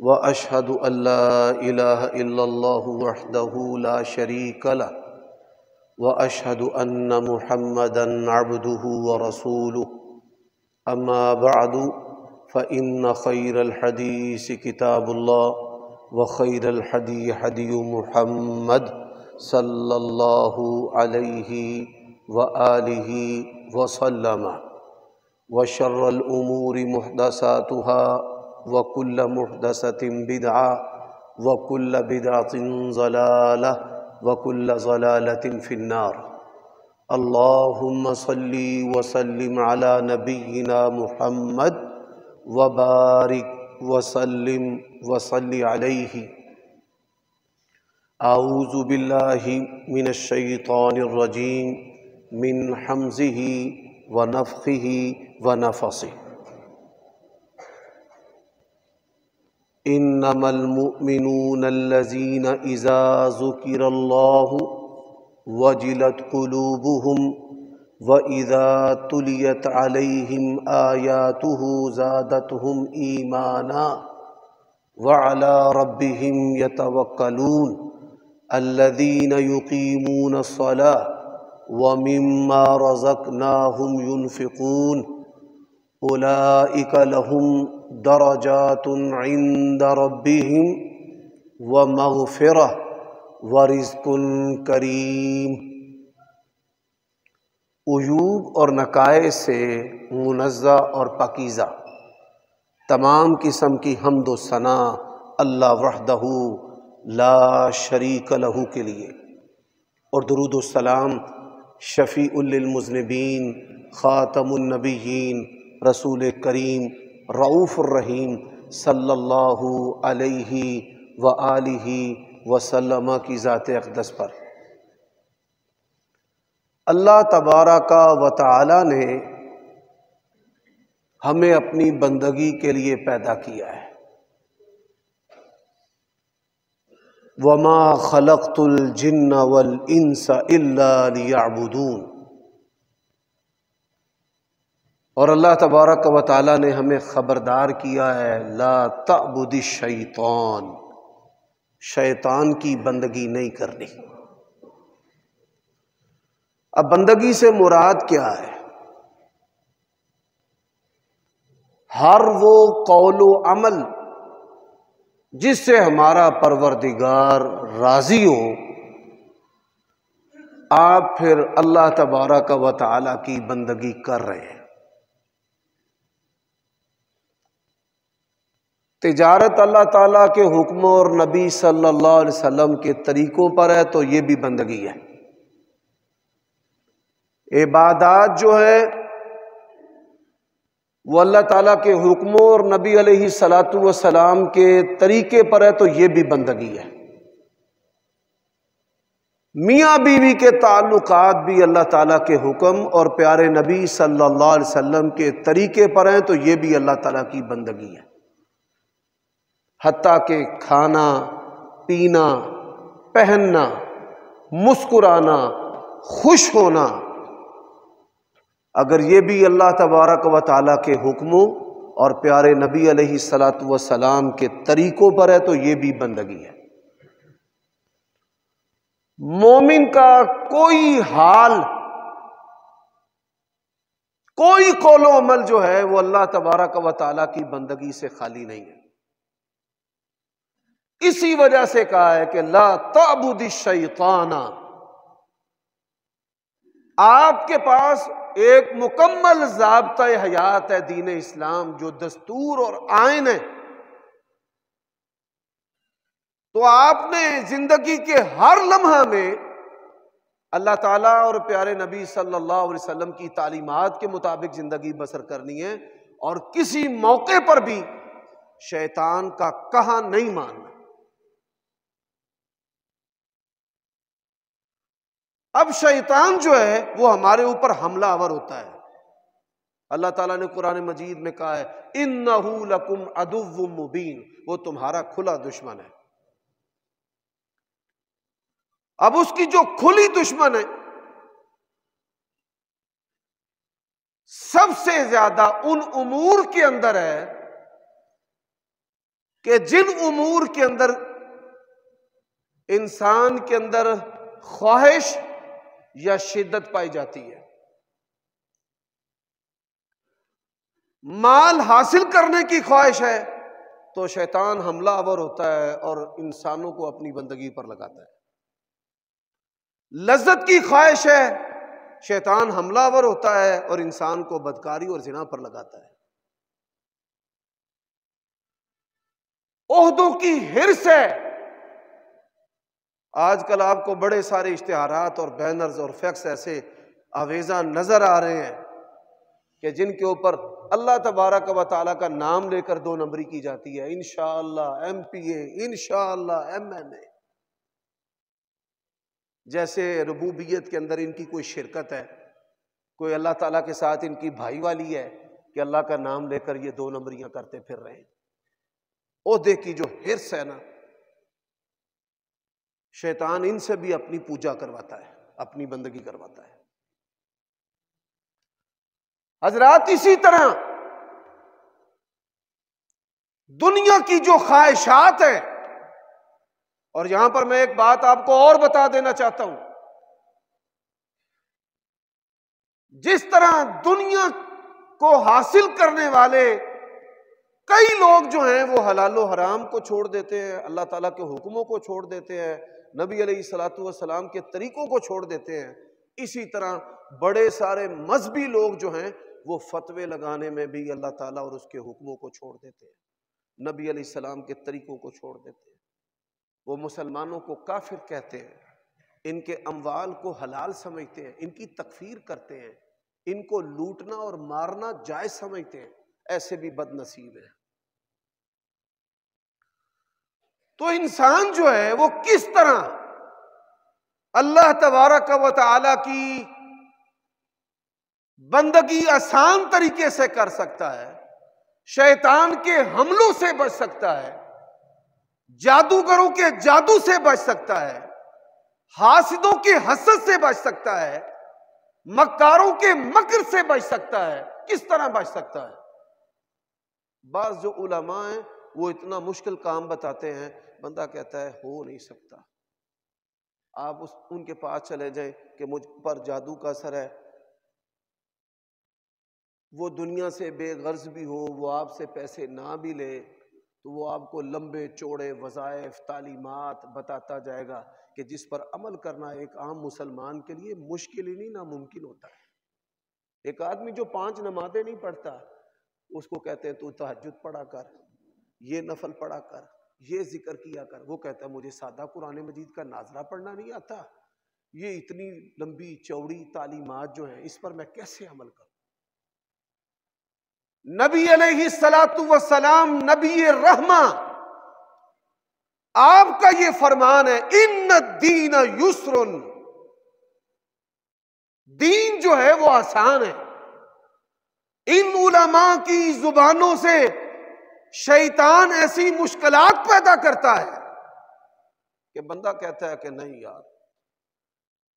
وأشهد أن لا إله إلا الله وحده لا شريك له وأشهد أن محمدًا عبده ورسوله أما بعد فإن خير الحديث كتاب الله وخير الهدي هدي محمد صلى الله عليه وآله وسلم وشر الأمور محدثاتها وكل محدثة بدعة وكل بدعة ضلالة وكل ضلالة في النار اللهم صل وسلم على نبينا محمد وبارك وسلم وصل عليه أعوذ بالله من الشيطان الرجيم من همزه ونفخه ونفثه انما المؤمنون الذين اذا ذكر الله وجلت قلوبهم واذا تليت عليهم آياته زادتهم ایمانا وعلى ربهم يتوكلون الذين يقيمون الصلاة ومما رزقناهم ينفقون اولئک لهم درجات عند ربهم ومغفرہ ورزق کریم۔ عیوب اور نقائص سے منزہ اور پاکیزہ تمام قسم کی حمد و ثنا اللہ وحدہ لا شریک لہ کے لیے، اور درود و سلام شفیع للمذنبین خاتم النبیین رسول کریم رؤوف الرحیم صلی اللہ علیہ وآلہ وسلم کی ذات اقدس پر۔ اللہ تبارک و تعالی نے ہمیں اپنی بندگی کے لیے پیدا کیا ہے۔ وَمَا خَلَقْتُ الْجِنَّ وَالْإِنسَ إِلَّا لِيَعْبُدُونَ، اور اللہ تبارک و تعالی نے ہمیں خبردار کیا ہے لا تعبد الشیطان، شیطان کی بندگی نہیں کرنی۔ اب بندگی سے مراد کیا ہے؟ ہر وہ قول و عمل جس سے ہمارا پروردگار راضی ہو، آپ پھر اللہ تبارک و تعالی کی بندگی کر رہے ہیں۔ تجارت اللہ تعالیٰ کے حکم اور نبی صلی اللہ علیہ وسلم کے طریقوں پر ہے تو یہ بھی بندگی ہے۔ عبادات جو ہے وہ اللہ تعالیٰ کے حکموں اور نبی علیہ الصلاۃ والسلام کے طریقے پر ہے تو یہ بھی بندگی ہے۔ میاں بیوی کے تعلقات بھی اللہ تعالیٰ کے حکم اور پیارے نبی صلی اللہ علیہ وسلم کے طریقے پر ہیں تو یہ بھی اللہ تعالیٰ کی بندگی ہے۔ حتیٰ کہ کھانا پینا پہننا مسکرانا خوش ہونا، اگر یہ بھی اللہ تبارک و تعالیٰ کے حکموں اور پیارے نبی علیہ الصلاۃ والسلام کے طریقوں پر ہے تو یہ بھی بندگی ہے۔ مومن کا کوئی حال کوئی قول و عمل جو ہے وہ اللہ تبارک و تعالیٰ کی بندگی سے خالی نہیں ہے۔ اسی وجہ سے کہا ہے کہ لا تعبد الشیطان، آپ کے پاس ایک مکمل ضابطۂ حیات ہے دین اسلام، جو دستور اور آئین ہے، تو آپ نے زندگی کے ہر لمحہ میں اللہ تعالیٰ اور پیارے نبی صلی اللہ علیہ وسلم کی تعلیمات کے مطابق زندگی بسر کرنی ہے، اور کسی موقع پر بھی شیطان کا کہا نہیں ماننا۔ اب شیطان جو ہے وہ ہمارے اوپر حملہ آور ہوتا ہے۔ اللہ تعالیٰ نے قرآن مجید میں کہا ہے اِنَّهُ لَكُمْ عَدُوٌّ مُّبِينٌ، وہ تمہارا کھلا دشمن ہے۔ اب اس کی جو کھلی دشمن ہے سب سے زیادہ ان امور کے اندر ہے کہ جن امور کے اندر انسان کے اندر خواہش یا شدت پائی جاتی ہے، مال حاصل کرنے کی خواہش ہے تو شیطان حملہ آور ہوتا ہے اور انسانوں کو اپنی بندگی پر لگاتا ہے۔ لذت کی خواہش ہے، شیطان حملہ آور ہوتا ہے اور انسان کو بدکاری اور زنا پر لگاتا ہے۔ عہدوں کی حرص ہے، آج کل آپ کو بڑے سارے اشتہارات اور بینرز اور فلیکس ایسے آویزاں نظر آ رہے ہیں کہ جن کے اوپر اللہ تبارک و تعالیٰ کا نام لے کر 2 نمبری کی جاتی ہے، انشاءاللہ MPA، انشاءاللہ MNA، جیسے ربوبیت کے اندر ان کی کوئی شرکت ہے، کوئی اللہ تعالیٰ کے ساتھ ان کی بھائی والی ہے کہ اللہ کا نام لے کر یہ 2 نمبریاں کرتے پھر رہے ہیں۔ عہدے کی جو حرص ہے نا، شیطان ان سے بھی اپنی پوجا کرواتا ہے، اپنی بندگی کرواتا ہے۔ حضرات اسی طرح دنیا کی جو خواہشات ہیں، اور یہاں پر میں ایک بات آپ کو اور بتا دینا چاہتا ہوں، جس طرح دنیا کو حاصل کرنے والے کئی لوگ جو ہیں وہ حلال و حرام کو چھوڑ دیتے ہیں، اللہ تعالیٰ کے حکموں کو چھوڑ دیتے ہیں، نبی علیہ الصلوۃ والسلام کے طریقوں کو چھوڑ دیتے ہیں، اسی طرح بڑے سارے مذہبی لوگ جو ہیں وہ فتوے لگانے میں بھی اللہ تعالیٰ اور اس کے حکموں کو چھوڑ دیتے ہیں، نبی علیہ السلام کے طریقوں کو چھوڑ دیتے ہیں۔ وہ مسلمانوں کو کافر کہتے ہیں، ان کے اموال کو حلال سمجھتے ہیں، ان کی تکفیر کرتے ہیں، ان کو لوٹنا اور مارنا جائز سمجھتے ہیں، ایسے بھی بد نصیب ہیں۔ تو انسان جو ہے وہ کس طرح اللہ تبارک و تعالی کی بندگی آسان طریقے سے کر سکتا ہے، شیطان کے حملوں سے بچ سکتا ہے، جادوگروں کے جادو سے بچ سکتا ہے، حاسدوں کے حسد سے بچ سکتا ہے، مکاروں کے مکر سے بچ سکتا ہے، کس طرح بچ سکتا ہے؟ بعض جو علماء ہیں وہ اتنا مشکل کام بتاتے ہیں، بندہ کہتا ہے ہو نہیں سکتا۔ آپ ان کے پاس چلے جائیں کہ مجھ پر جادو کا اثر ہے، وہ دنیا سے بے غرض بھی ہو، وہ آپ سے پیسے نہ بھی لے، تو وہ آپ کو لمبے چوڑے وظائف تعلیمات بتاتا جائے گا کہ جس پر عمل کرنا ایک عام مسلمان کے لیے مشکل ہی نہیں ناممکن ہوتا ہے۔ ایک آدمی جو 5 نمازیں نہیں پڑھتا، اس کو کہتے ہیں تو تہجد پڑھا کر، یہ نفل پڑھا کر، یہ ذکر کیا کر، وہ کہتا ہے مجھے سادہ قرآن مجید کا ناظرہ پڑھنا نہیں آتا، یہ اتنی لمبی چوڑی تعلیمات جو ہیں اس پر میں کیسے عمل کروں؟ نبی علیہ الصلوۃ والسلام نبی رحمہ، آپ کا یہ فرمان ہے ان الدین یسر، دین جو ہے وہ آسان ہے۔ ان علماء کی زبانوں سے شیطان ایسی مشکلات پیدا کرتا ہے کہ بندہ کہتا ہے کہ نہیں یار،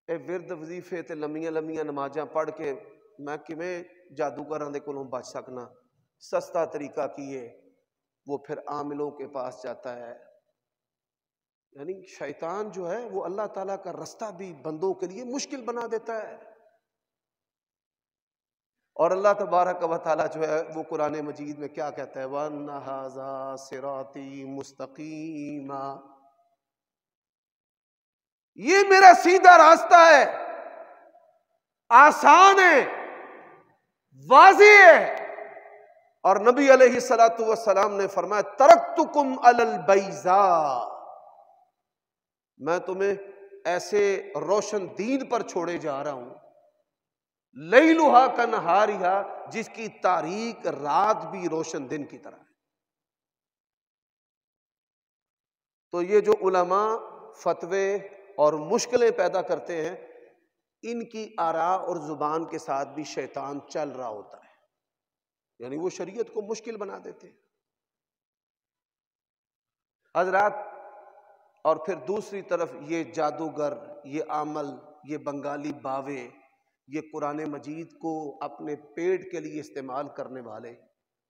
اے ورد وظیفے تے لمیاں لمیاں نمازاں پڑھ کے میں کیویں جادوگراں دے کولوں بچ سکنا؟ سستا طریقہ کیے وہ پھر عاملوں کے پاس جاتا ہے۔ یعنی شیطان جو ہے وہ اللہ تعالیٰ کا رستہ بھی بندوں کے لیے مشکل بنا دیتا ہے۔ اور اللہ تبارک و تعالیٰ جو ہے وہ قرآن مجید میں کیا کہتا ہے؟ وَأَنَّ هَذَا صِرَاطِي مُسْتَقِيمًا، یہ میرا سیدھا راستہ ہے، آسان ہے، واضح ہے۔ اور نبی علیہ الصلوۃ والسلام نے فرمایا ترکتکم علی البیضاء، میں تمہیں ایسے روشن دین پر چھوڑے جا رہا ہوں، لیلھا کنہارھا، جس کی تاریک رات بھی روشن دن کی طرح ہے۔ تو یہ جو علماء فتوے اور مشکلیں پیدا کرتے ہیں، ان کی آراء اور زبان کے ساتھ بھی شیطان چل رہا ہوتا ہے، یعنی وہ شریعت کو مشکل بنا دیتے ہیں۔ حضرات، اور پھر دوسری طرف یہ جادوگر، یہ عامل، یہ بنگالی باوے، یہ قرآن مجید کو اپنے پیٹ کے لیے استعمال کرنے والے،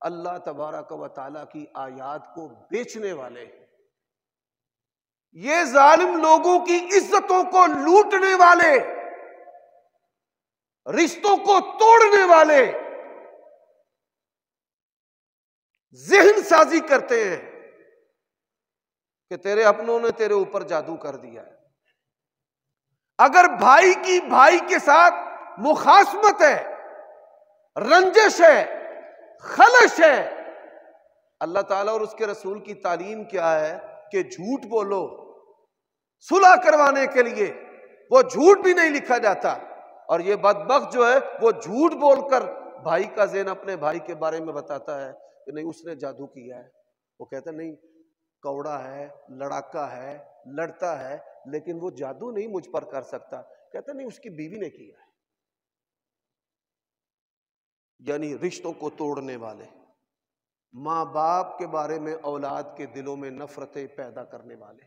اللہ تبارک و تعالیٰ کی آیات کو بیچنے والے، یہ ظالم لوگوں کی عزتوں کو لوٹنے والے، رشتوں کو توڑنے والے ذہن سازی کرتے ہیں کہ تیرے اپنوں نے تیرے اوپر جادو کر دیا ہے۔ اگر بھائی کی بھائی کے ساتھ مخاصمت ہے، رنجش ہے، خلش ہے، اللہ تعالیٰ اور اس کے رسول کی تعلیم کیا ہے کہ جھوٹ بولو صلح کروانے کے لیے، وہ جھوٹ بھی نہیں لکھا جاتا۔ اور یہ بدبخت جو ہے وہ جھوٹ بول کر بھائی کا ذہن اپنے بھائی کے بارے میں بتاتا ہے کہ نہیں اس نے جادو کیا ہے۔ وہ کہتا نہیں کوڑا ہے، لڑاکا ہے، لڑتا ہے، لیکن وہ جادو نہیں مجھ پر کر سکتا۔ کہتا نہیں اس کی بیوی نے کیا ہے۔ یعنی رشتوں کو توڑنے والے، ماں باپ کے بارے میں اولاد کے دلوں میں نفرتیں پیدا کرنے والے،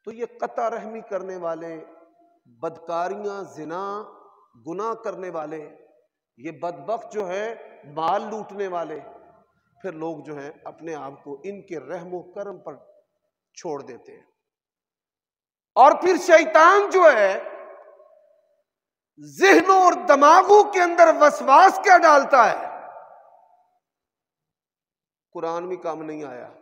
تو یہ قطع رحمی کرنے والے، بدکاریاں، زنا، گناہ کرنے والے، یہ بدبخت جو ہے مال لوٹنے والے، پھر لوگ جو ہیں اپنے آپ کو ان کے رحم و کرم پر چھوڑ دیتے ہیں۔ اور پھر شیطان جو ہے ذہنوں اور دماغوں کے اندر وسواس کیا ڈالتا ہے؟ قرآن بھی کام نہیں آیا۔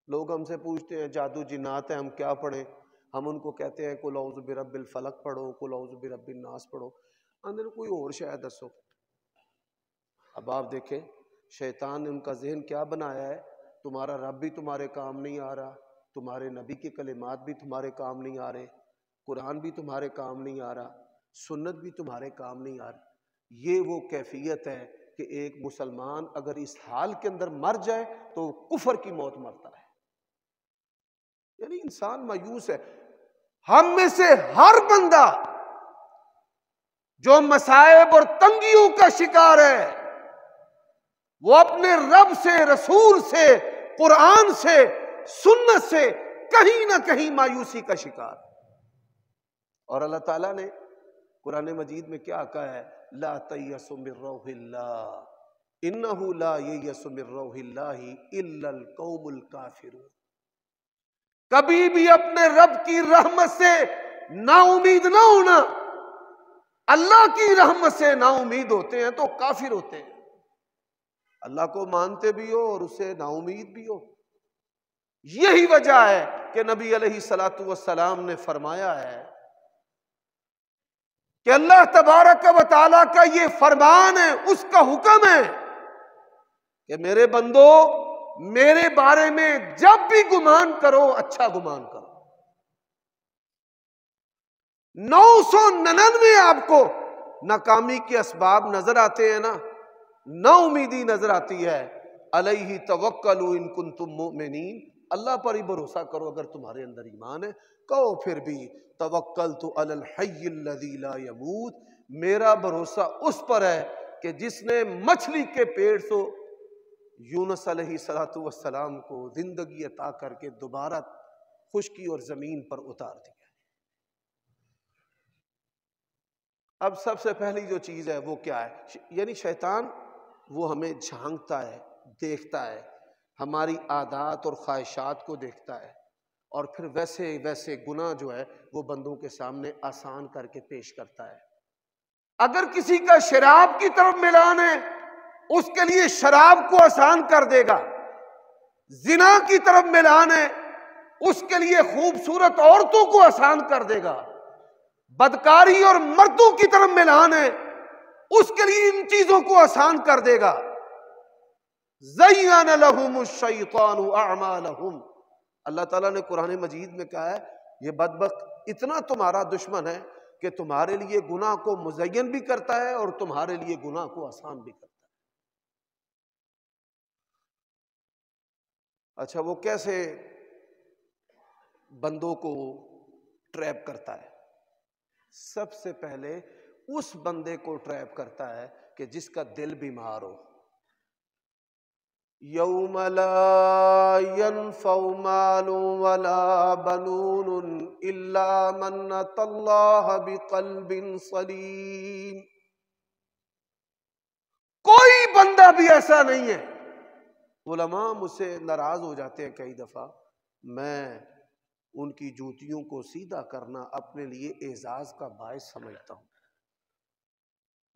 لوگ ہم سے پوچھتے ہیں جادو جنات ہیں، ہم کیا پڑھیں؟ ہم ان کو کہتے ہیں قل اعوذ برب الفلق پڑھو، قل اعوذ برب الناس پڑھو، اندر کوئی اور شاید دسو۔ اب آپ دیکھیں شیطان نے ان کا ذہن کیا بنایا ہے، تمہارا رب بھی تمہارے کام نہیں آ رہا، تمہارے نبی کے کلمات بھی تمہارے کام نہیں آ رہے، قرآن بھی تمہارے کام نہیں آ رہا، سنت بھی تمہارے کام نہیں آ رہی۔ یہ وہ کیفیت ہے کہ ایک مسلمان اگر اس حال کے اندر مر جائے تو کفر کی موت مرتا ہے۔ یعنی انسان مایوس ہے۔ ہم میں سے ہر بندہ جو مصائب اور تنگیوں کا شکار ہے وہ اپنے رب سے، رسول سے، قرآن سے، سنت سے کہیں نہ کہیں مایوسی کا شکار ہے۔ اور اللہ تعالیٰ نے قرآن مجید میں کیا کہا ہے؟ لا تیأسوا من روح اللہ انہ لا ییأس من روح اللہ الا القوم الکافرون۔ کبھی بھی اپنے رب کی رحمت سے نا امید نہ ہونا۔ اللہ کی رحمت سے نا امید ہوتے ہیں تو کافر ہوتے ہیں۔ اللہ کو مانتے بھی ہو اور اسے نا امید بھی ہو۔ یہی وجہ ہے کہ نبی علیہ الصلوۃ والسلام نے فرمایا ہے کہ اللہ تبارک و تعالیٰ کا یہ فرمان ہے، اس کا حکم ہے کہ میرے بندو میرے بارے میں جب بھی گمان کرو اچھا گمان کرو۔ 999 آپ کو ناکامی کے اسباب نظر آتے ہیں نا، نا امیدی نظر آتی ہے، علیہ توکلوا ان کنتم مؤمنین، اللہ پر ہی بھروسہ کرو اگر تمہارے اندر ایمان ہے۔ کہو پھر بھی توکلت علی الحی الذی لا یموت، میرا بھروسہ اس پر ہے کہ جس نے مچھلی کے پیٹ سے یونس علیہ السلام کو زندگی عطا کر کے دوبارہ خشکی اور زمین پر اتار دیا۔ اب سب سے پہلی جو چیز ہے وہ کیا ہے؟ یعنی شیطان وہ ہمیں جھانکتا ہے، دیکھتا ہے، ہماری عادات اور خواہشات کو دیکھتا ہے، اور پھر ویسے ویسے گناہ جو ہے وہ بندوں کے سامنے آسان کر کے پیش کرتا ہے۔ اگر کسی کا شراب کی طرف میلان ہے اس کے لیے شراب کو آسان کر دے گا، زنا کی طرف میلان ہے اس کے لیے خوبصورت عورتوں کو آسان کر دے گا، بدکاری اور مردوں کی طرف میلان ہے اس کے لیے ان چیزوں کو آسان کر دے گا۔ زین لہم الشیطان اعمالہم، اللہ تعالیٰ نے قرآن مجید میں کہا ہے یہ بدبخت اتنا تمہارا دشمن ہے کہ تمہارے لیے گناہ کو مزین بھی کرتا ہے اور تمہارے لیے گناہ کو آسان بھی کرتا ہے۔ اچھا وہ کیسے بندوں کو ٹریپ کرتا ہے؟ سب سے پہلے اس بندے کو ٹریپ کرتا ہے کہ جس کا دل بیمار ہو۔ یوم لا ينفع مال ولا بنون الا من اتى الله بقلب سلیم۔ کوئی بندہ بھی ایسا نہیں ہے. علماء مجھ سے ناراض ہو جاتے ہیں کئی دفعہ، میں ان کی جوتیوں کو سیدھا کرنا اپنے لیے اعزاز کا باعث سمجھتا ہوں.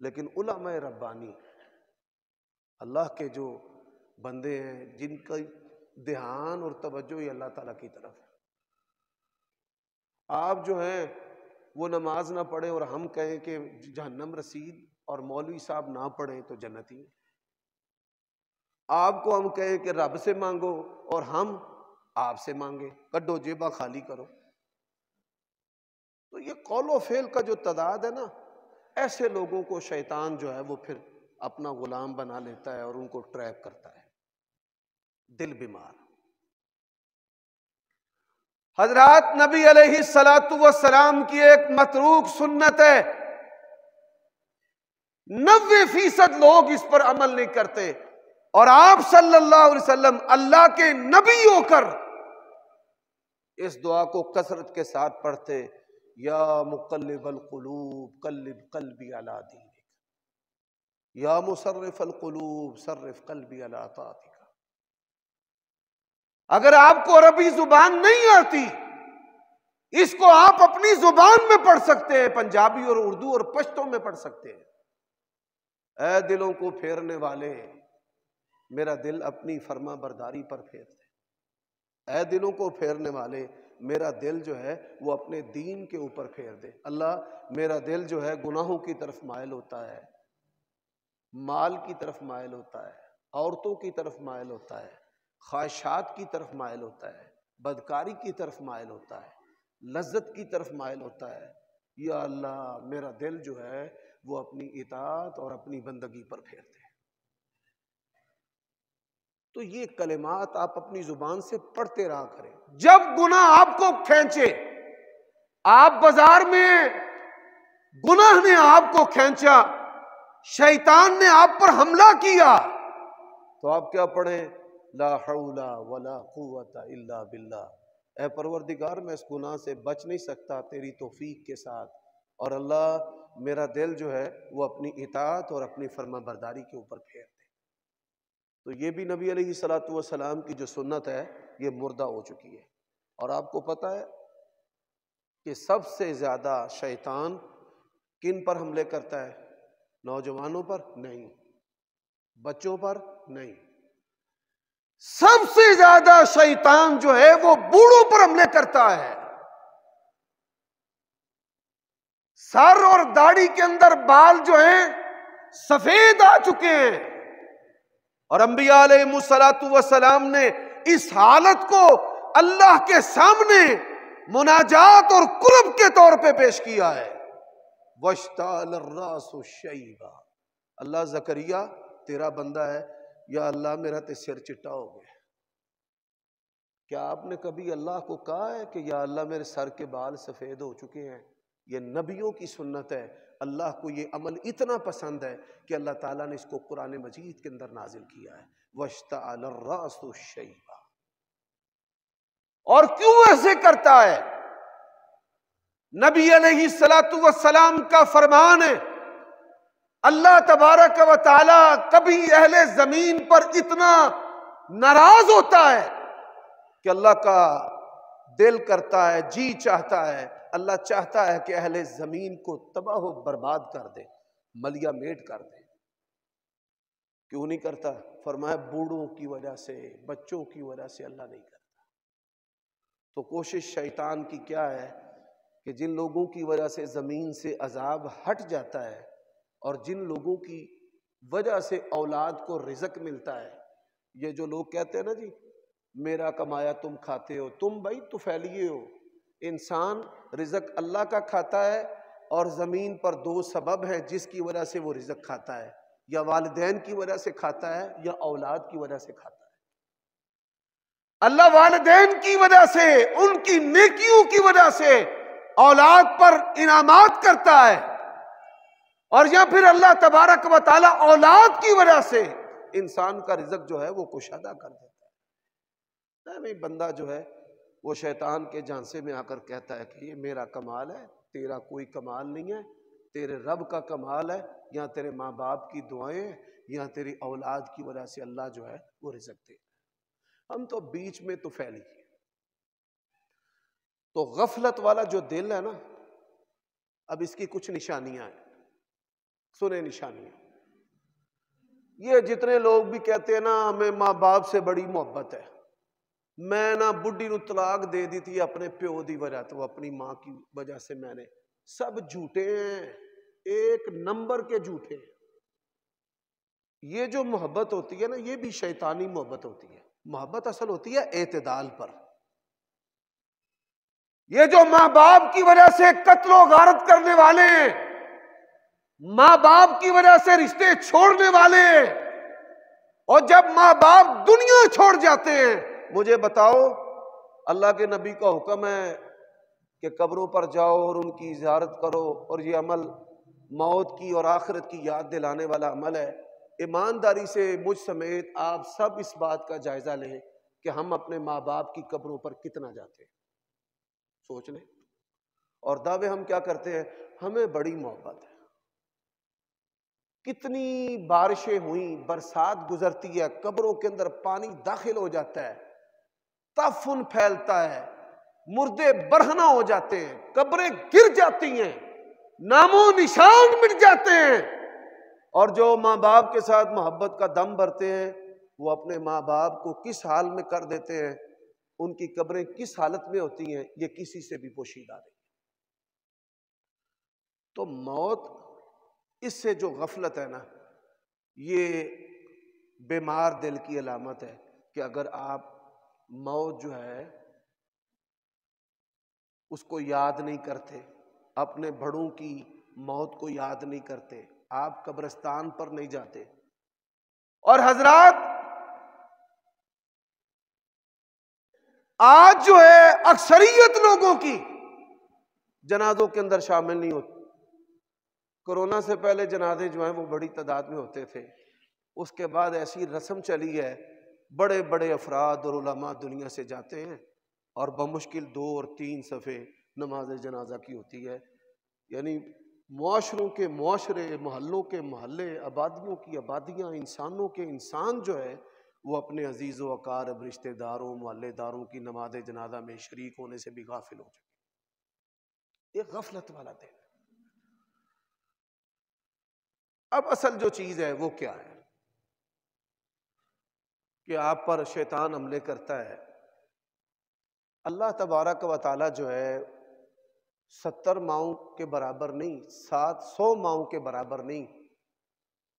لیکن علماء ربانی، اللہ کے جو بندے ہیں جن کا دھیان اور توجہ ہی اللہ تعالیٰ کی طرف ہے، آپ جو ہیں وہ نماز نہ پڑھیں اور ہم کہیں کہ جہنم رسید، اور مولوی صاحب نہ پڑھیں تو جنتی ہیں. آپ کو ہم کہیں کہ رب سے مانگو اور ہم آپ سے مانگے، کڈو جیبا خالی کرو. تو یہ قول و فعل کا جو تضاد ہے نا، ایسے لوگوں کو شیطان جو ہے وہ پھر اپنا غلام بنا لیتا ہے اور ان کو ٹریپ کرتا ہے. دل بیمار. حضرات نبی علیہ الصلوۃ والسلام کی ایک متروک سنت ہے، 90% لوگ اس پر عمل نہیں کرتے، اور آپ صلی اللہ علیہ وسلم اللہ کے نبی ہو کر اس دعا کو کثرت کے ساتھ پڑھتے: یا مقلب القلوب قلب قلبی علی دینک، یا مصرف القلوب صرف قلبی علی طاعتک. اگر آپ کو عربی زبان نہیں آتی، اس کو آپ اپنی زبان میں پڑھ سکتے ہیں، پنجابی اور اردو اور پشتو میں پڑھ سکتے ہیں. اے دلوں کو پھیرنے والے، میرا دل اپنی فرما برداری پر پھیر دے. اے دلوں کو پھیرنے والے، میرا دل جو ہے وہ اپنے دین کے اوپر پھیر دے. اللہ، میرا دل جو ہے گناہوں کی طرف مائل ہوتا ہے، مال کی طرف مائل ہوتا ہے، عورتوں کی طرف مائل ہوتا ہے، خواہشات کی طرف مائل ہوتا ہے، بدکاری کی طرف مائل ہوتا ہے، لذت کی طرف مائل ہوتا ہے. یا اللہ، میرا دل جو ہے وہ اپنی اطاعت اور اپنی بندگی پر پھیر دے. تو یہ کلمات آپ اپنی زبان سے پڑھتے رہا کریں. جب گناہ آپ کو کھینچے، آپ بازار میں گناہ نے آپ کو کھینچا، شیطان نے آپ پر حملہ کیا، تو آپ کیا پڑھیں؟ لا حول ولا قوت الا باللہ. اے پروردگار، میں اس گناہ سے بچ نہیں سکتا تیری توفیق کے ساتھ، اور اللہ میرا دل جو ہے وہ اپنی اطاعت اور اپنی فرما برداری کے اوپر پھیر دے. تو یہ بھی نبی علیہ الصلوۃ والسلام کی جو سنت ہے یہ مردہ ہو چکی ہے. اور آپ کو پتہ ہے کہ سب سے زیادہ شیطان کن پر حملے کرتا ہے؟ نوجوانوں پر نہیں، بچوں پر نہیں. سب سے زیادہ شیطان جو ہے وہ بوڑھوں پر حملے کرتا ہے. سر اور داڑھی کے اندر بال جو ہیں سفید آ چکے ہیں، اور انبیاء علیہ الصلوۃ والسلام نے اس حالت کو اللہ کے سامنے مناجات اور قرب کے طور پہ پیش کیا ہے. وَاشْتَعَلَ الرَّأْسُ شَيْبًا. اللہ زکریا تیرا بندہ ہے، یا اللہ میرا تے سر چٹا ہو گیا. کیا آپ نے کبھی اللہ کو کہا ہے کہ یا اللہ میرے سر کے بال سفید ہو چکے ہیں؟ یہ نبیوں کی سنت ہے. اللہ کو یہ عمل اتنا پسند ہے کہ اللہ تعالیٰ نے اس کو قرآن مجید کے اندر نازل کیا ہے. وَاشْتَعَلَ الرَّأْسُ شَيْبًا. اور کیوں ایسے کرتا ہے؟ نبی علیہ الصلوۃ والسلام کا فرمان ہے، اللہ تبارک و تعالی کبھی اہل زمین پر اتنا ناراض ہوتا ہے کہ اللہ کا دل کرتا ہے، جی چاہتا ہے، اللہ چاہتا ہے کہ اہل زمین کو تباہ و برباد کر دے، ملیا میٹ کر دے. کیوں نہیں کرتا؟ فرمایا بوڑھوں کی وجہ سے، بچوں کی وجہ سے اللہ نہیں کرتا. تو کوشش شیطان کی کیا ہے کہ جن لوگوں کی وجہ سے زمین سے عذاب ہٹ جاتا ہے، اور جن لوگوں کی وجہ سے اولاد کو رزق ملتا ہے. یہ جو لوگ کہتے ہیں نا جی میرا کمایا تم کھاتے ہو، تم بھائی تو پھیلیے ہو. انسان رزق اللہ کا کھاتا ہے، اور زمین پر دو سبب ہیں جس کی وجہ سے وہ رزق کھاتا ہے، یا والدین کی وجہ سے کھاتا ہے یا اولاد کی وجہ سے کھاتا ہے. اللہ والدین کی وجہ سے، ان کی نیکیوں کی وجہ سے اولاد پر انعامات کرتا ہے، اور یا پھر اللہ تبارک و تعالی اولاد کی وجہ سے انسان کا رزق جو ہے وہ کشادہ کر دیتا ہے. نہیں، بندہ جو ہے وہ شیطان کے جھانسے میں آ کر کہتا ہے کہ یہ میرا کمال ہے، تیرا کوئی کمال نہیں ہے، تیرے رب کا کمال ہے، یا تیرے ماں باپ کی دعائیں، یا تیری اولاد کی وجہ سے اللہ جو ہے وہ رزق دے. ہم تو بیچ میں تو پھیلی. تو غفلت والا جو دل ہے نا، اب اس کی کچھ نشانیاں ہیں. سنیں نشانیاں. یہ جتنے لوگ بھی کہتے ہیں نا ہمیں ماں باپ سے بڑی محبت ہے، میں نا بڈھی نو طلاق دے دی تھی اپنے پیو دی وجہ تو اپنی ماں کی وجہ سے، میں نے، سب جھوٹے ہیں، ایک نمبر کے جھوٹے ہیں. یہ جو محبت ہوتی ہے نا یہ بھی شیطانی محبت ہوتی ہے. محبت اصل ہوتی ہے اعتدال پر. یہ جو ماں باپ کی وجہ سے قتل و غارت کرنے والے ہیں، ماں باپ کی وجہ سے رشتے چھوڑنے والے ہیں، اور جب ماں باپ دنیا چھوڑ جاتے ہیں، مجھے بتاؤ اللہ کے نبی کا حکم ہے کہ قبروں پر جاؤ اور ان کی زیارت کرو، اور یہ عمل موت کی اور آخرت کی یاد دلانے والا عمل ہے. ایمانداری سے مجھ سمیت آپ سب اس بات کا جائزہ لیں کہ ہم اپنے ماں باپ کی قبروں پر کتنا جاتے ہیں. سوچ لیں. اور دعوے ہم کیا کرتے ہیں، ہمیں بڑی محبت ہے. کتنی بارشیں ہوئیں، برسات گزرتی ہے، قبروں کے اندر پانی داخل ہو جاتا ہے، تعفن پھیلتا ہے، مردے برہنہ ہو جاتے ہیں، قبریں گر جاتی ہیں، نام و نشان مٹ جاتے ہیں. اور جو ماں باپ کے ساتھ محبت کا دم بھرتے ہیں وہ اپنے ماں باپ کو کس حال میں کر دیتے ہیں، ان کی قبریں کس حالت میں ہوتی ہیں، یہ کسی سے بھی پوشیدہ نہیں. تو موت، اس سے جو غفلت ہے نا، یہ بیمار دل کی علامت ہے کہ اگر آپ موت جو ہے اس کو یاد نہیں کرتے، اپنے بڑوں کی موت کو یاد نہیں کرتے، آپ قبرستان پر نہیں جاتے. اور حضرات آج جو ہے اکثریت لوگوں کی جنازوں کے اندر شامل نہیں ہوتی. کورونا سے پہلے جنازے جو ہیں وہ بڑی تعداد میں ہوتے تھے. اس کے بعد ایسی رسم چلی ہے، بڑے بڑے افراد اور علماء دنیا سے جاتے ہیں اور بمشکل 2 اور 3 صفحے نماز جنازہ کی ہوتی ہے. یعنی معاشروں کے معاشرے، محلوں کے محلے، آبادیوں کی آبادیاں، انسانوں کے انسان جو ہے وہ اپنے عزیز و اقارب، رشتہ داروں، محلے داروں کی نماز جنازہ میں شریک ہونے سے بھی غافل ہو چکے. یہ غفلت والا دن. اب اصل جو چیز ہے وہ کیا ہے کہ آپ پر شیطان حملے کرتا ہے. اللہ تبارک و تعالی جو ہے 70 ماؤں کے برابر نہیں، 700 ماؤں کے برابر نہیں،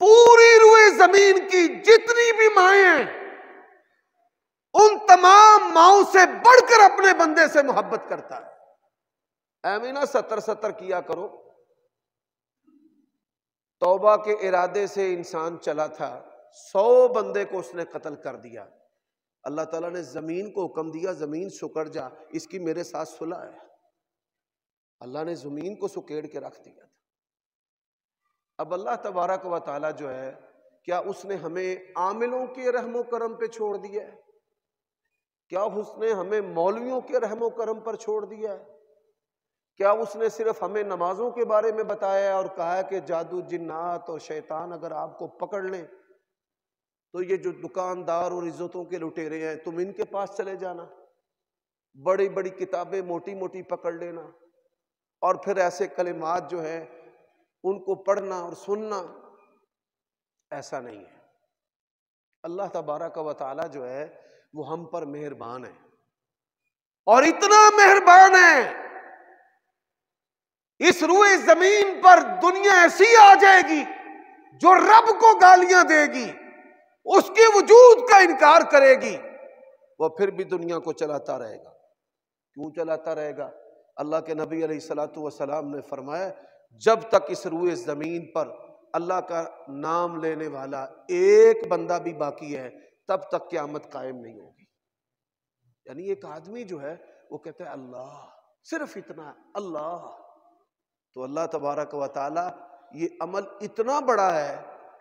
پوری روئے زمین کی جتنی بھی مائیں ہیں ان تمام ماؤں سے بڑھ کر اپنے بندے سے محبت کرتا ہے. ایمینا 70 کیا کرو. توبہ کے ارادے سے انسان چلا تھا، 100 بندے کو اس نے قتل کر دیا. اللہ تعالیٰ نے زمین کو حکم دیا، زمین سکڑ جا، اس کی میرے ساتھ صلح ہے. اللہ نے زمین کو سکیڑ کے رکھ دیا تھا. اب اللہ تبارک و تعالیٰ جو ہے، کیا اس نے ہمیں عاملوں کے رحم و کرم پہ چھوڑ دیا ہے؟ کیا اس نے ہمیں مولویوں کے رحم و کرم پر چھوڑ دیا ہے؟ کیا اس نے صرف ہمیں نمازوں کے بارے میں بتایا ہے اور کہا ہے کہ جادو، جنات اور شیطان اگر آپ کو پکڑ لیں تو یہ جو دکاندار اور عزتوں کے لٹیرے ہیں تم ان کے پاس چلے جانا، بڑی بڑی کتابیں موٹی موٹی پکڑ لینا، اور پھر ایسے کلمات جو ہیں ان کو پڑھنا اور سننا؟ ایسا نہیں ہے. اللہ تبارک و تعالی جو ہے وہ ہم پر مہربان ہے، اور اتنا مہربان ہے اس روئے زمین پر دنیا ایسی آ جائے گی جو رب کو گالیاں دے گی، اس کے وجود کا انکار کرے گی، وہ پھر بھی دنیا کو چلاتا رہے گا. کیوں چلاتا رہے گا؟ اللہ کے نبی علیہ الصلوۃ والسلام نے فرمایا جب تک اس روئے زمین پر اللہ کا نام لینے والا ایک بندہ بھی باقی ہے تب تک قیامت قائم نہیں ہوگی. یعنی ایک آدمی جو ہے وہ کہتا ہے اللہ، صرف اتنا اللہ، تو اللہ تبارک و تعالی یہ عمل اتنا بڑا ہے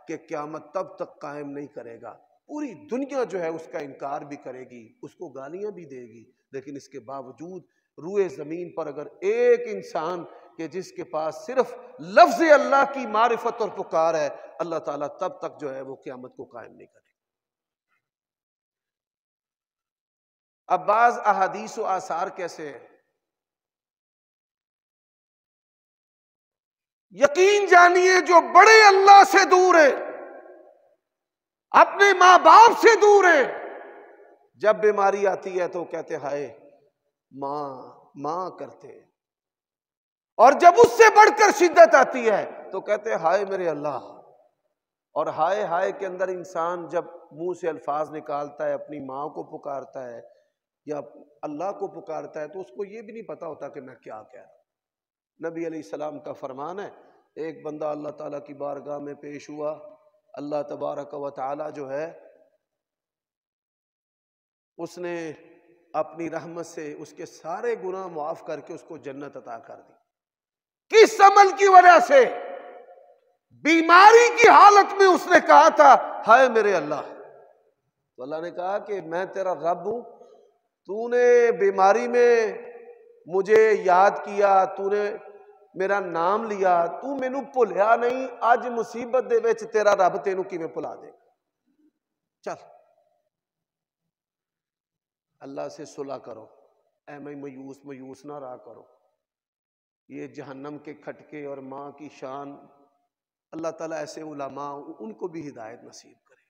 کہ قیامت تب تک قائم نہیں کرے گا. پوری دنیا جو ہے اس کا انکار بھی کرے گی، اس کو گالیاں بھی دے گی، لیکن اس کے باوجود روئے زمین پر اگر ایک انسان کہ جس کے پاس صرف لفظ اللہ کی معرفت اور پکار ہے، اللہ تعالیٰ تب تک جو ہے وہ قیامت کو قائم نہیں کرے۔ اب بعض احادیث و آثار کیسے ہیں؟ یقین جانیے جو بڑے اللہ سے دور ہیں، اپنے ماں باپ سے دور ہیں، جب بیماری آتی ہے تو کہتے ہائے ماں ماں کرتے ہیں، اور جب اس سے بڑھ کر شدت آتی ہے تو کہتے ہائے میرے اللہ۔ اور ہائے ہائے کے اندر انسان جب منہ سے الفاظ نکالتا ہے، اپنی ماں کو پکارتا ہے یا اللہ کو پکارتا ہے، تو اس کو یہ بھی نہیں پتا ہوتا کہ میں کیا کہہ رہا ہوں۔ نبی علیہ السلام کا فرمان ہے، ایک بندہ اللہ تعالیٰ کی بارگاہ میں پیش ہوا، اللہ تبارک و تعالیٰ جو ہے اس نے اپنی رحمت سے اس کے سارے گناہ معاف کر کے اس کو جنت عطا کر دی۔ کس عمل کی وجہ سے؟ بیماری کی حالت میں اس نے کہا تھا ہائے میرے اللہ۔ تو اللہ نے کہا کہ میں تیرا رب ہوں، تو نے بیماری میں مجھے یاد کیا، تو نے میرا نام لیا، تو مینو بھولیا نہیں، اج مصیبت دے وچ تیرا رب تینوں کیویں بھلا دے گا؟ چل اللہ سے صلح کرو، اے میں مایوس نہ رہا کرو۔ یہ جہنم کے کھٹکے اور ماں کی شان، اللہ تعالیٰ ایسے علماء ان کو بھی ہدایت نصیب کرے۔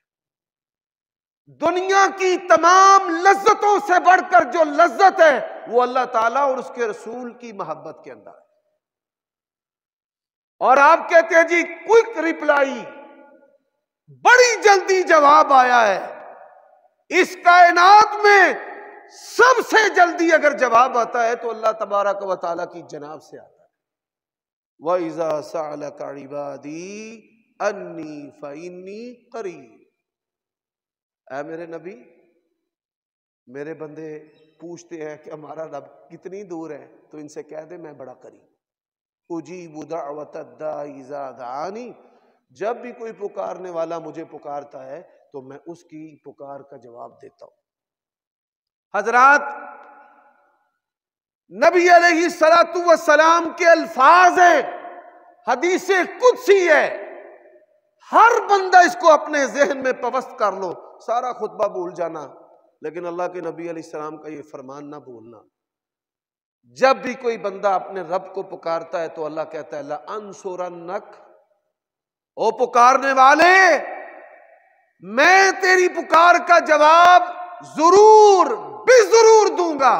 دنیا کی تمام لذتوں سے بڑھ کر جو لذت ہے وہ اللہ تعالیٰ اور اس کے رسول کی محبت کے اندر ہے۔ اور آپ کہتے ہیں جی کوئک ریپلائی، بڑی جلدی جواب آیا ہے۔ اس کائنات میں سب سے جلدی اگر جواب آتا ہے تو اللہ تبارک و تعالیٰ کی جناب سے آتا ہے۔ وَإِذَا سَأَلَكَ عِبَادِي أَنِّي فَإِنِّي قَرِيبٌ۔ اے میرے نبی، میرے بندے پوچھتے ہیں کہ ہمارا رب کتنی دور ہے، تو ان سے کہہ دے میں بڑا قریب، اجیب دعوت الداعی اذا دعانی، جب بھی کوئی پکارنے والا مجھے پکارتا ہے تو میں اس کی پکار کا جواب دیتا ہوں۔ حضرات، نبی علیہ الصلوۃ والسلام کے الفاظ ہیں، حدیث قدسی ہے، ہر بندہ اس کو اپنے ذہن میں پوست کر لو، سارا خطبہ بھول جانا، لیکن اللہ کے نبی علیہ السلام کا یہ فرمان نہ بھولنا۔ جب بھی کوئی بندہ اپنے رب کو پکارتا ہے تو اللہ کہتا ہے لَأَنصُرَنَّكَ، او پکارنے والے میں تیری پکار کا جواب ضرور بے ضرور دوں گا،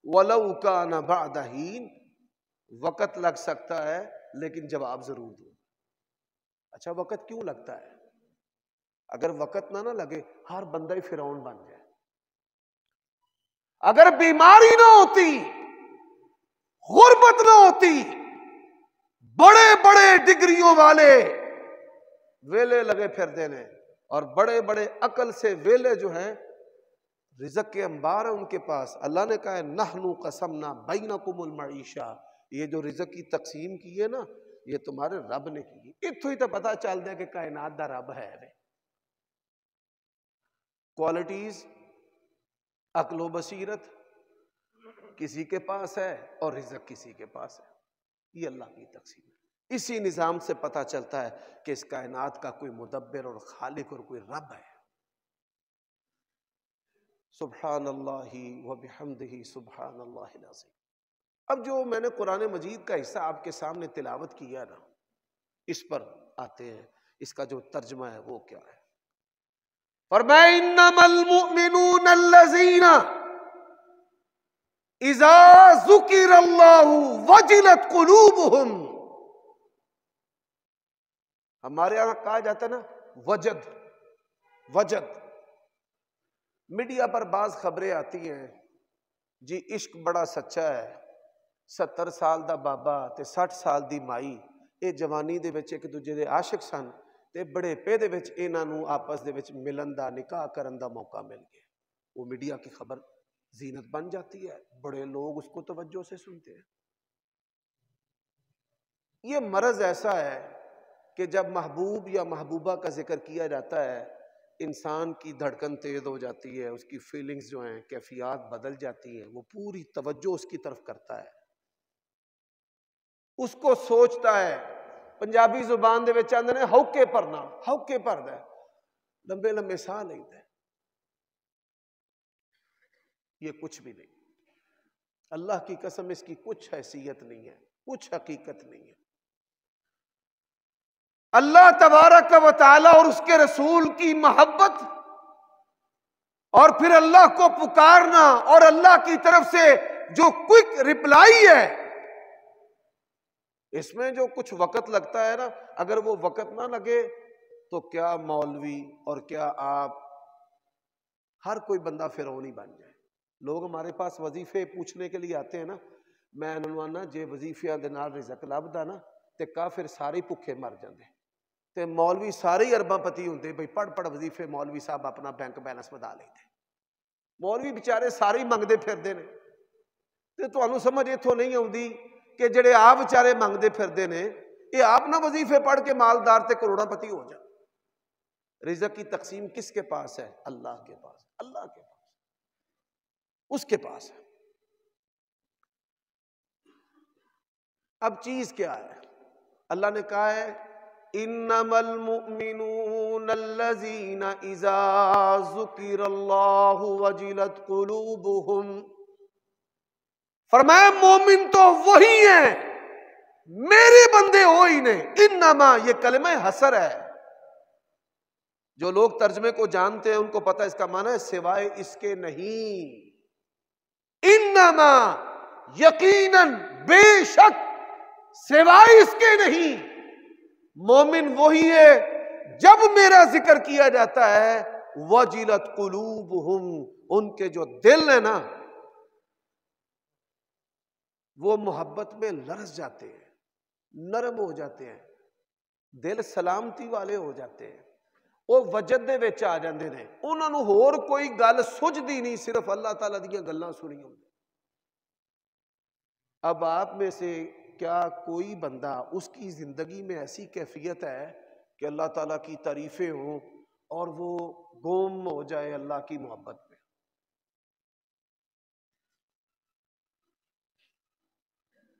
وَلَوْ كَانَ بَعْدَ حِينٍ، وقت لگ سکتا ہے لیکن جواب ضرور دوں گا۔ اچھا وقت کیوں لگتا ہے؟ اگر وقت نہ لگے ہر بندہ ہی فرعون بن جائے، اگر بیماری نہ ہوتی، غربت نہ ہوتی، بڑے بڑے ڈگریوں والے ویلے لگے پھر دینے، اور بڑے بڑے عقل سے ویلے جو ہیں، رزق کے انبار ہیں ان کے پاس۔ اللہ نے کہا ہے نحن قسمنا بینکم المعیشہ، یہ جو رزق کی تقسیم کی ہے نا، یہ تمہارے رب نے کی۔ اتھو ہی تو پتہ چل دے کہ کائنات دا رب ہے۔ کوالٹیز، عقل و بصیرت کسی کے پاس ہے اور رزق کسی کے پاس ہے، یہ اللہ کی تقسیم ہے۔ اسی نظام سے پتہ چلتا ہے کہ اس کائنات کا کوئی مدبر اور خالق اور کوئی رب ہے۔ سبحان اللہ وبحمدہ سبحان اللہ العظیم۔ اب جو میں نے قرآن مجید کا حصہ آپ کے سامنے تلاوت کیا نا، اس پر آتے ہیں، اس کا جو ترجمہ ہے وہ کیا ہے۔ فرمایا انما المؤمنون الذین اذا ذکر اللہ وجلت قلوبہم، ہمارے یہاں کہا جاتا ہے نا وجد۔ میڈیا پر بعض خبریں آتی ہیں جی عشق بڑا سچا ہے، 70 سال دا بابا تے 60 سال دی مائی، یہ جوانی دے وچ ایک دوجے دے عاشق سن تے بڑے پے دے وچ انہاں نوں آپس دے وچ ملن دا، نکاح کرن دا موقع مل گیا۔ وہ میڈیا کی خبر زینت بن جاتی ہے، بڑے لوگ اس کو توجہ سے سنتے ہیں۔ یہ مرض ایسا ہے کہ جب محبوب یا محبوبہ کا ذکر کیا جاتا ہے انسان کی دھڑکن تیز ہو جاتی ہے، اس کی فیلنگز جو ہیں، کیفیات بدل جاتی ہیں، وہ پوری توجہ اس کی طرف کرتا ہے، اس کو سوچتا ہے۔ پنجابی زبان دے وچ آندے نے ہوکے پرنا، ہوکے پردا ہے، لمبے لمبے ساہ لیتا ہے۔ یہ کچھ بھی نہیں، اللہ کی قسم اس کی کچھ حیثیت نہیں ہے، کچھ حقیقت نہیں ہے۔ اللہ تبارک و تعالی اور اس کے رسول کی محبت اور پھر اللہ کو پکارنا اور اللہ کی طرف سے جو کوئک رپلائی ہے، اس میں جو کچھ وقت لگتا ہے نا، اگر وہ وقت نہ لگے تو کیا مولوی اور کیا آپ، ہر کوئی بندہ فرعون ہی بن جائے۔ لوگ ہمارے پاس وظیفے پوچھنے کے لیے آتے ہیں نا، میں ننوانا جے وظیفیاں دے نال رزق لبدا نا تے کافر سارے بھکھے مر جاندے تے مولوی سارے ہی ارباں پتی ہوندے، بھئی پڑھ پڑھ وظیفے مولوی صاحب اپنا بینک بیلنس ودا لیندے۔ مولوی بیچارے سارے ہی منگدے پھردے نے تے تانوں سمجھ اتھوں نہیں آؤندی کہ جڑے آپ بیچارے منگدے پھردے نے، یہ آپ نہ وظیفے پڑھ کے مالدار تے کروڑاں پتی ہو جائے۔ رزق کی تقسیم کس کے پاس ہے؟ اللہ کے پاس، اللہ کے پاس، اس کے پاس ہے۔ اب چیز کیا ہے؟ اللہ نے کہا ہے انما المؤمنون الذین اذا ذکر اللہ وجلت قلوبہم، فرمایا مومن تو وہی ہیں، میرے بندے وہی نے۔ انما یہ کلمہ حصر ہے، جو لوگ ترجمے کو جانتے ہیں ان کو پتہ اس کا معنی ہے سوائے اس کے نہیں۔ انما یقیناً بے شک سوائے اس کے نہیں، مومن وہی ہے جب میرا ذکر کیا جاتا ہے وجلت قلوبہم، ان کے جو دل ہے نا وہ محبت میں لرز جاتے ہیں، نرم ہو جاتے ہیں، دل سلامتی والے ہو جاتے ہیں، وہ وجد دے وچ آ جاندے نے، انہاں نوں ہور کوئی گل سجدی نہیں، صرف اللہ تعالیٰ دیاں گلاں سنی ہوں۔ اب آپ میں سے کیا کوئی بندہ اس کی زندگی میں ایسی کیفیت ہے کہ اللہ تعالیٰ کی تعریفیں ہوں اور وہ گم ہو جائے اللہ کی محبت میں؟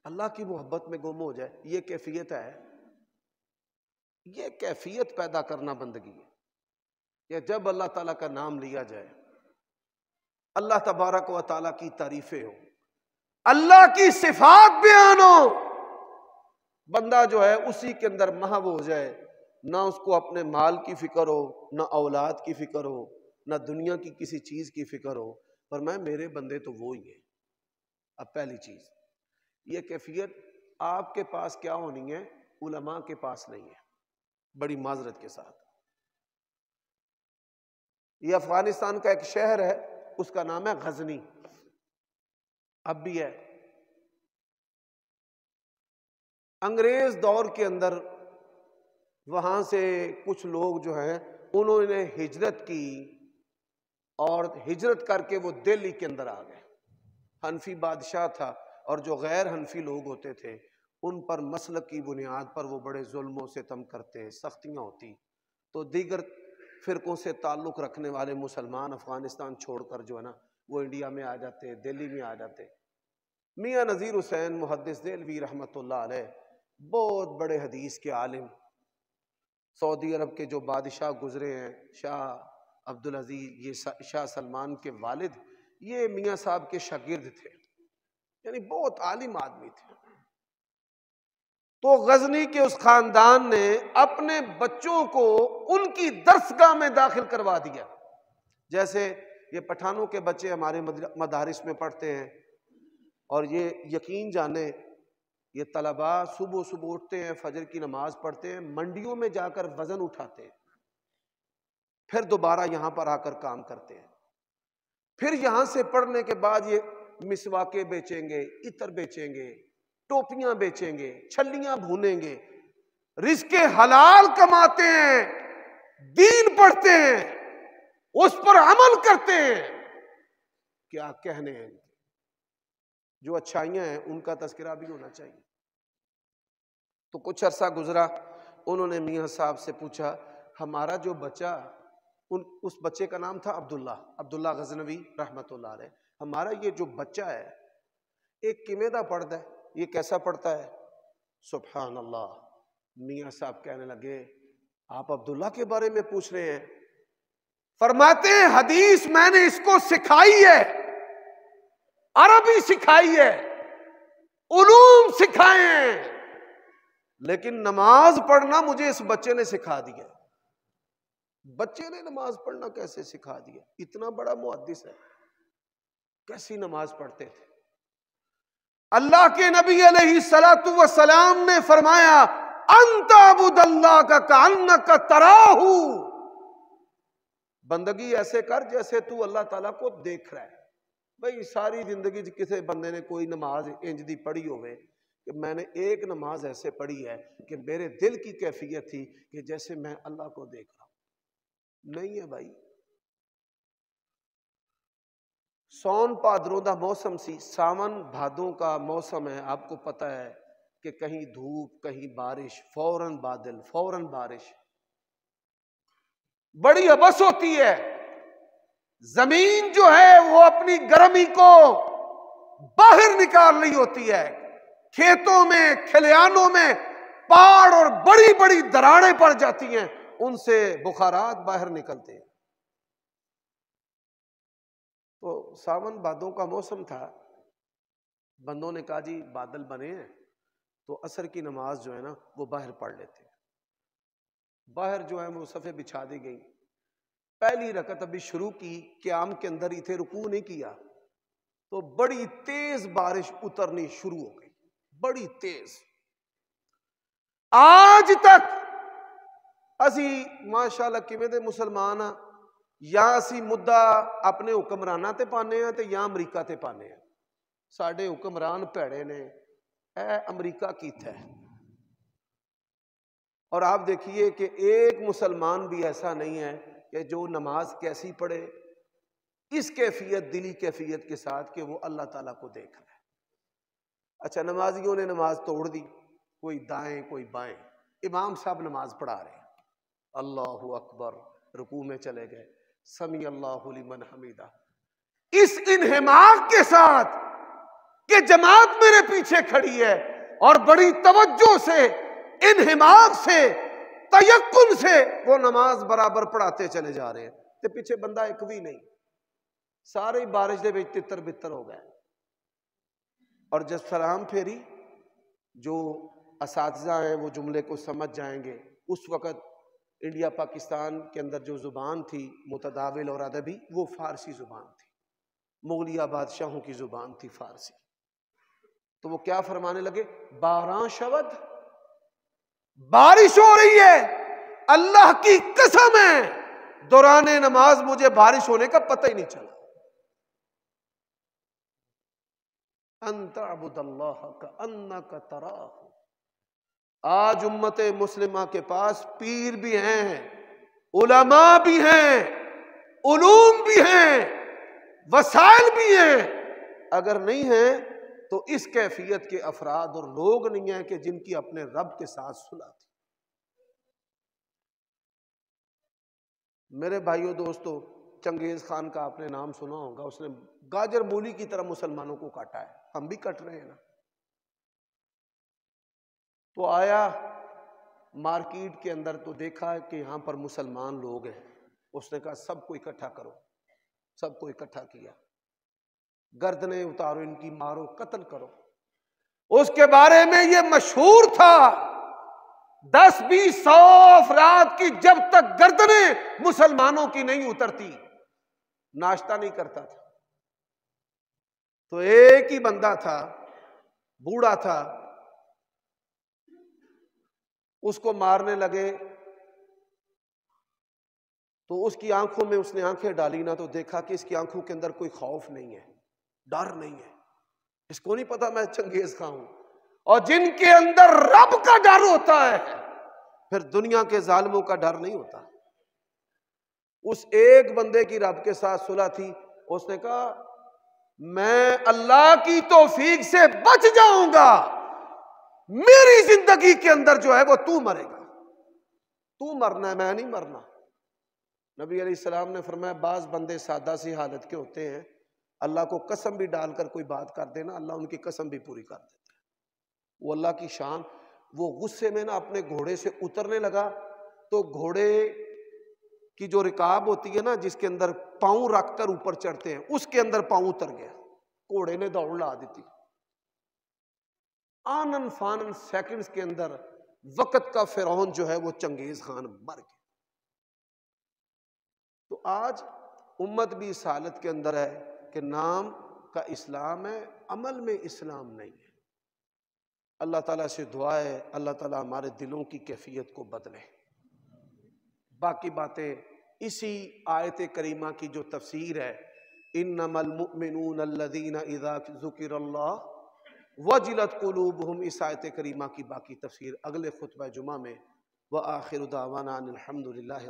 اللہ کی محبت میں گم ہو جائے، یہ کیفیت ہے؟ یہ کیفیت پیدا کرنا بندگی ہے کہ جب اللہ تعالیٰ کا نام لیا جائے، اللہ تبارک و تعالیٰ کی تعریفیں ہوں، اللہ کی صفات بیان ہو، بندہ جو ہے اسی کے اندر محو ہو جائے، نہ اس کو اپنے مال کی فکر ہو، نہ اولاد کی فکر ہو، نہ دنیا کی کسی چیز کی فکر ہو، پر میرے بندے تو وہ ہی ہیں۔ اب پہلی چیز یہ کیفیت آپ کے پاس کیا ہونی ہے؟ علماء کے پاس نہیں ہے، بڑی معذرت کے ساتھ۔ یہ افغانستان کا ایک شہر ہے، اس کا نام ہے غزنی، اب بھی ہے۔ انگریز دور کے اندر وہاں سے کچھ لوگ جو ہیں انہوں نے ہجرت کی، اور ہجرت کر کے وہ دہلی کے اندر آ گئے۔ حنفی بادشاہ تھا، اور جو غیر حنفی لوگ ہوتے تھے ان پر مسلک کی بنیاد پر وہ بڑے ظلم و ستم کرتے، سختیاں ہوتی، تو دیگر فرقوں سے تعلق رکھنے والے مسلمان افغانستان چھوڑ کر جو ہے نا وہ انڈیا میں آ جاتے، دہلی میں آ جاتے۔ میاں نذیر حسین محدث دہلوی رحمۃ اللہ علیہ بہت بڑے حدیث کے عالم، سعودی عرب کے جو بادشاہ گزرے ہیں، شاہ عبدالعزیز، یہ شاہ سلمان کے والد، یہ میاں صاحب کے شاگرد تھے، یعنی بہت عالم آدمی تھے۔ تو غزنی کے اس خاندان نے اپنے بچوں کو ان کی درسگاہ میں داخل کروا دیا۔ جیسے یہ پٹھانوں کے بچے ہمارے مدارس میں پڑھتے ہیں، اور یہ یقین جانے یہ طلباء صبح صبح اٹھتے ہیں، فجر کی نماز پڑھتے ہیں، منڈیوں میں جا کر وزن اٹھاتے ہیں، پھر دوبارہ یہاں پر آ کر کام کرتے ہیں، پھر یہاں سے پڑھنے کے بعد یہ مسواکیں بیچیں گے، عطر بیچیں گے، ٹوپیاں بیچیں گے، چھلیاں بھونیں گے، رزق حلال کماتے ہیں، دین پڑھتے ہیں، اس پر عمل کرتے ہیں۔ کیا کہنے ہیں، جو اچھائیاں ہیں ان کا تذکرہ بھی ہونا چاہیے۔ تو کچھ عرصہ گزرا، انہوں نے میاں صاحب سے پوچھا ہمارا جو بچہ اس بچے کا نام تھا عبداللہ غزنوی رحمت اللہ علیہ. ہمارا یہ جو بچہ ہے ایک کمیدہ پڑھتا ہے، یہ کیسا پڑھتا ہے؟ سبحان اللہ. میاں صاحب کہنے لگے آپ عبداللہ کے بارے میں پوچھ رہے ہیں؟ فرماتے ہیں حدیث میں نے اس کو سکھائی ہے، عربی سکھائی ہے، علوم سکھائے ہیں، لیکن نماز پڑھنا مجھے اس بچے نے سکھا دیا. بچے نے نماز پڑھنا کیسے سکھا دیا؟ اتنا بڑا محدث ہے، کیسی نماز پڑھتے تھے؟ اللہ کے نبی علیہ الصلوۃ والسلام نے فرمایا انت عبد اللہ کا کانک تراہ، بندگی ایسے کر جیسے تو اللہ تعالیٰ کو دیکھ رہا ہے. بھئی ساری زندگی کسی بندے نے کوئی نماز انج دی پڑھی ہوئے کہ میں نے ایک نماز ایسے پڑھی ہے کہ میرے دل کی کیفیت تھی کہ جیسے میں اللہ کو دیکھ رہا ہوں؟ نہیں ہے بھائی. سون بھادروں دا موسم سی، ساون بھادوں کا موسم ہے. آپ کو پتہ ہے کہ کہیں دھوپ کہیں بارش، فوراً بادل فوراً بارش، بڑی ابس ہوتی ہے. زمین جو ہے وہ اپنی گرمی کو باہر نکال رہی ہوتی ہے. کھیتوں میں کھلیانوں میں پہاڑ اور بڑی بڑی دراڑیں پڑ جاتی ہیں، ان سے بخارات باہر نکلتے ہیں. تو ساون بھادوں کا موسم تھا. بندوں نے کہا جی بادل بنے ہیں تو عصر کی نماز جو ہے نا وہ باہر پڑھ لیتے ہیں. باہر جو ہے وہ صفیں بچھا دی گئی. پہلی رکعت ابھی شروع کی، قیام کے اندر ہی تھے، رکوع نہیں کیا تو بڑی تیز بارش اترنی شروع ہو گئی، بڑی تیز. آج تک اسی ماشاءاللہ کیویں دے مسلمان ہاں، یا اسی مدعا اپنے حکمراناں تے پانے ہیں تے یا امریکہ تے پانے ہیں. ساڈے حکمران بھڑے نے، اے امریکہ کیتا ہے. اور آپ دیکھیے کہ ایک مسلمان بھی ایسا نہیں ہے کہ جو نماز کیسی پڑھے اس کیفیت، دلی کیفیت کے ساتھ کہ وہ اللہ تعالیٰ کو دیکھ رہا ہے. اچھا نمازیوں نے نماز توڑ دی، کوئی دائیں کوئی بائیں. امام صاحب نماز پڑھا رہے ہیں، اللہ اکبر، رکوع میں چلے گئے، سمیع اللہ لمن حمیدہ. اس انہماک کے ساتھ کہ جماعت میرے پیچھے کھڑی ہے اور بڑی توجہ سے، انہماک سے، تیقن سے وہ نماز برابر پڑھاتے چلے جا رہے ہیں، تے پیچھے بندہ ایک بھی نہیں. سارے بارش دے وچ تتر بتر ہو گئے. اور جب سلام پھیری، جو اساتذہ ہیں وہ جملے کو سمجھ جائیں گے. اس وقت انڈیا پاکستان کے اندر جو زبان تھی متداول اور ادبی، وہ فارسی زبان تھی. مغلیہ بادشاہوں کی زبان تھی فارسی. تو وہ کیا فرمانے لگے؟ باراں شود، بارش ہو رہی ہے، اللہ کی قسم ہے دوران نماز مجھے بارش ہونے کا پتہ ہی نہیں چلا. انت عبد اللہ کانک تراہ. آج امت مسلمہ کے پاس پیر بھی ہیں، علماء بھی ہیں، علوم بھی ہیں، وسائل بھی ہیں، اگر نہیں ہیں تو اس کیفیت کے افراد اور لوگ نہیں ہیں کہ جن کی اپنے رب کے ساتھ صلح تھی. میرے بھائیوں دوستو، چنگیز خان کا آپ نے نام سنا ہوگا. اس نے گاجر مولی کی طرح مسلمانوں کو کاٹا ہے. ہم بھی کٹ رہے ہیں نا. تو آیا مارکیٹ کے اندر تو دیکھا کہ یہاں پر مسلمان لوگ ہیں. اس نے کہا سب کو اکٹھا کرو. سب کو اکٹھا کیا، گردنیں اتارو، ان کی مارو، قتل کرو. اس کے بارے میں یہ مشہور تھا 10-20-100 افراد کی جب تک گردنیں مسلمانوں کی نہیں اترتی ناشتہ نہیں کرتا تھا. تو ایک ہی بندہ تھا، بوڑھا تھا، اس کو مارنے لگے. تو اس کی آنکھوں میں اس نے آنکھیں ڈالی نا تو دیکھا کہ اس کی آنکھوں کے اندر کوئی خوف نہیں ہے، ڈر نہیں ہے. اس کو نہیں پتا میں چنگیز خان ہوں. اور جن کے اندر رب کا ڈر ہوتا ہے پھر دنیا کے ظالموں کا ڈر نہیں ہوتا. اس ایک بندے کی رب کے ساتھ صلح تھی. اس نے کہا میں اللہ کی توفیق سے بچ جاؤں گا، میری زندگی کے اندر جو ہے وہ تو مرے گا. تو مرنا ہے، میں نہیں مرنا. نبی علیہ السلام نے فرمایا بعض بندے سادہ سی حالت کے ہوتے ہیں، اللہ کو قسم بھی ڈال کر کوئی بات کر دینا، اللہ ان کی قسم بھی پوری کر دیتا ہے۔ وہ اللہ کی شان، وہ غصے میں نا اپنے گھوڑے سے اترنے لگا تو گھوڑے کی جو رکاب ہوتی ہے نا جس کے اندر پاؤں رکھ کر اوپر چڑھتے ہیں، اس کے اندر پاؤں اتر گیا، گھوڑے نے دوڑ لا دی تھی، آنن فانن سیکنڈز کے اندر وقت کا فرعون جو ہے وہ چنگیز خان مر گیا۔ تو آج امت بھی اس حالت کے اندر ہے کہ نام کا اسلام ہے، عمل میں اسلام نہیں ہے۔ اللہ تعالیٰ سے دعا ہے اللہ تعالیٰ ہمارے دلوں کی کیفیت کو بدلے۔ باقی باتیں اسی آیت کریمہ کی جو تفسیر ہے، انما المؤمنون الذین اذا ذکر اللہ وجلت قلوبہم، اس آیت کریمہ کی باقی تفسیر اگلے خطبہ جمعہ میں۔ وآخر دعوانا ان الحمد للہ۔